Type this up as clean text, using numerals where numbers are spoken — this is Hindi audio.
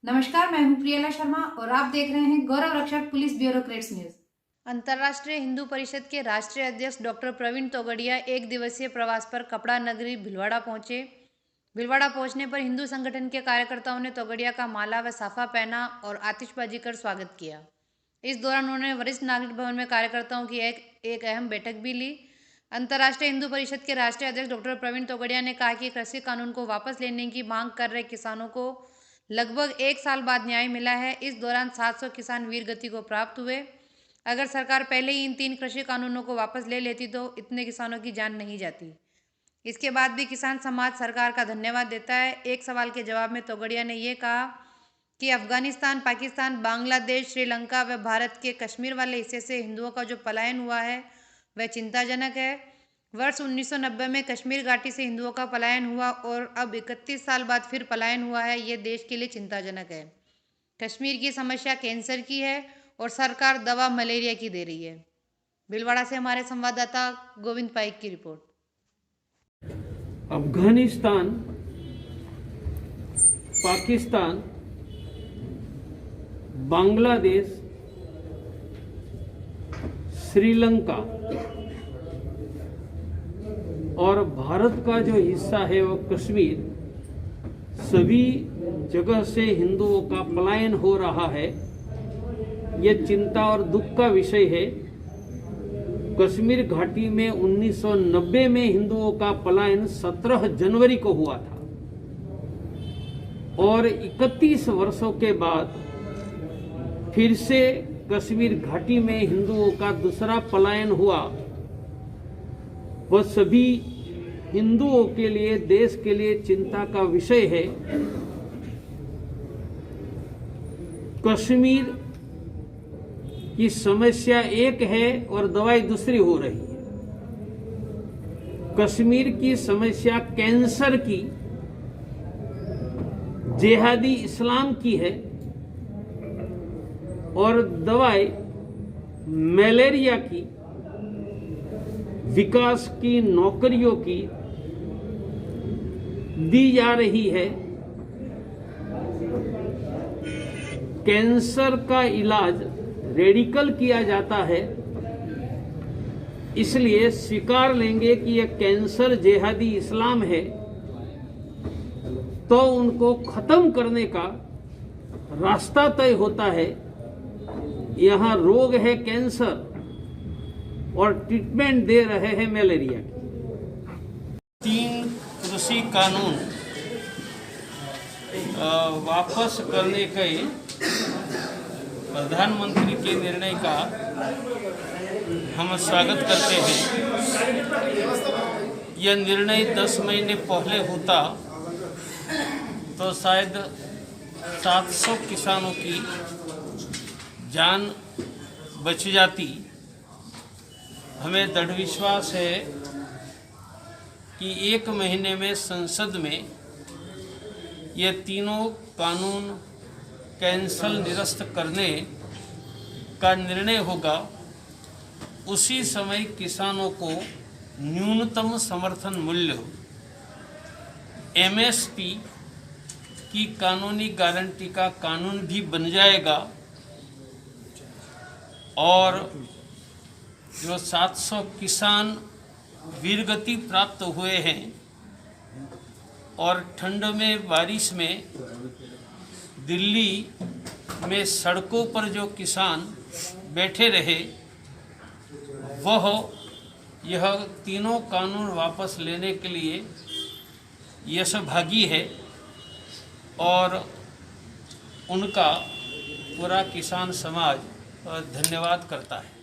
नमस्कार, मैं हूं प्रियला शर्मा और आप देख रहे हैं गौरव रक्षक पुलिस ब्यूरोक्रेट्स न्यूज। अंतर्राष्ट्रीय हिंदू परिषद के राष्ट्रीय अध्यक्ष डॉक्टर प्रवीण तोगड़िया एक दिवसीय प्रवास पर कपड़ा नगरी भिलवाड़ा पहुंचे। भिलवाड़ा पहुंचने पर हिंदू संगठन के कार्यकर्ताओं ने तोगड़िया का माला व साफा पहना और आतिशबाजी कर स्वागत किया। इस दौरान उन्होंने वरिष्ठ नागरिक भवन में कार्यकर्ताओं की एक अहम बैठक भी ली। अंतर्राष्ट्रीय हिंदू परिषद के राष्ट्रीय अध्यक्ष डॉक्टर प्रवीण तोगड़िया ने कहा कि कृषि कानून को वापस लेने की मांग कर रहे किसानों को लगभग 1 साल बाद न्याय मिला है। इस दौरान 700 किसान वीर गति को प्राप्त हुए। अगर सरकार पहले ही इन 3 कृषि कानूनों को वापस ले लेती तो इतने किसानों की जान नहीं जाती। इसके बाद भी किसान समाज सरकार का धन्यवाद देता है। एक सवाल के जवाब में तोगड़िया ने यह कहा कि अफगानिस्तान, पाकिस्तान, बांग्लादेश, श्रीलंका व भारत के कश्मीर वाले हिस्से से हिंदुओं का जो पलायन हुआ है वह चिंताजनक है। वर्ष 1990 में कश्मीर घाटी से हिंदुओं का पलायन हुआ और अब 31 साल बाद फिर पलायन हुआ है। ये देश के लिए चिंताजनक है। कश्मीर की समस्या कैंसर की है और सरकार दवा मलेरिया की दे रही है। भिलवाड़ा से हमारे संवाददाता गोविंद पाइक की रिपोर्ट। अफगानिस्तान, पाकिस्तान, बांग्लादेश, श्रीलंका और भारत का जो हिस्सा है वो कश्मीर, सभी जगह से हिंदुओं का पलायन हो रहा है। ये चिंता और दुख का विषय है। कश्मीर घाटी में 1990 में हिंदुओं का पलायन 17 जनवरी को हुआ था और 31 वर्षों के बाद फिर से कश्मीर घाटी में हिंदुओं का दूसरा पलायन हुआ। वह सभी हिंदुओं के लिए, देश के लिए चिंता का विषय है। कश्मीर की समस्या एक है और दवाई दूसरी हो रही है। कश्मीर की समस्या कैंसर की, जिहादी इस्लाम की है और दवाई मलेरिया की, विकास की, नौकरियों की दी जा रही है। कैंसर का इलाज रेडिकल किया जाता है, इसलिए स्वीकार लेंगे कि यह कैंसर जिहादी इस्लाम है तो उनको खत्म करने का रास्ता तय होता है। यहां रोग है कैंसर और ट्रीटमेंट दे रहे हैं मलेरिया की। 3 कृषि कानून वापस करने के प्रधानमंत्री के निर्णय का हम स्वागत करते हैं। यह निर्णय 10 महीने पहले होता तो शायद 700 किसानों की जान बच जाती। हमें दृढ़ विश्वास है कि 1 महीने में संसद में ये तीनों कानून कैंसल निरस्त करने का निर्णय होगा। उसी समय किसानों को न्यूनतम समर्थन मूल्य MSP की कानूनी गारंटी का कानून भी बन जाएगा और जो 700 किसान वीरगति प्राप्त हुए हैं और ठंड में, बारिश में दिल्ली में सड़कों पर जो किसान बैठे रहे, वह यह तीनों कानून वापस लेने के लिए यशभागी है और उनका पूरा किसान समाज धन्यवाद करता है।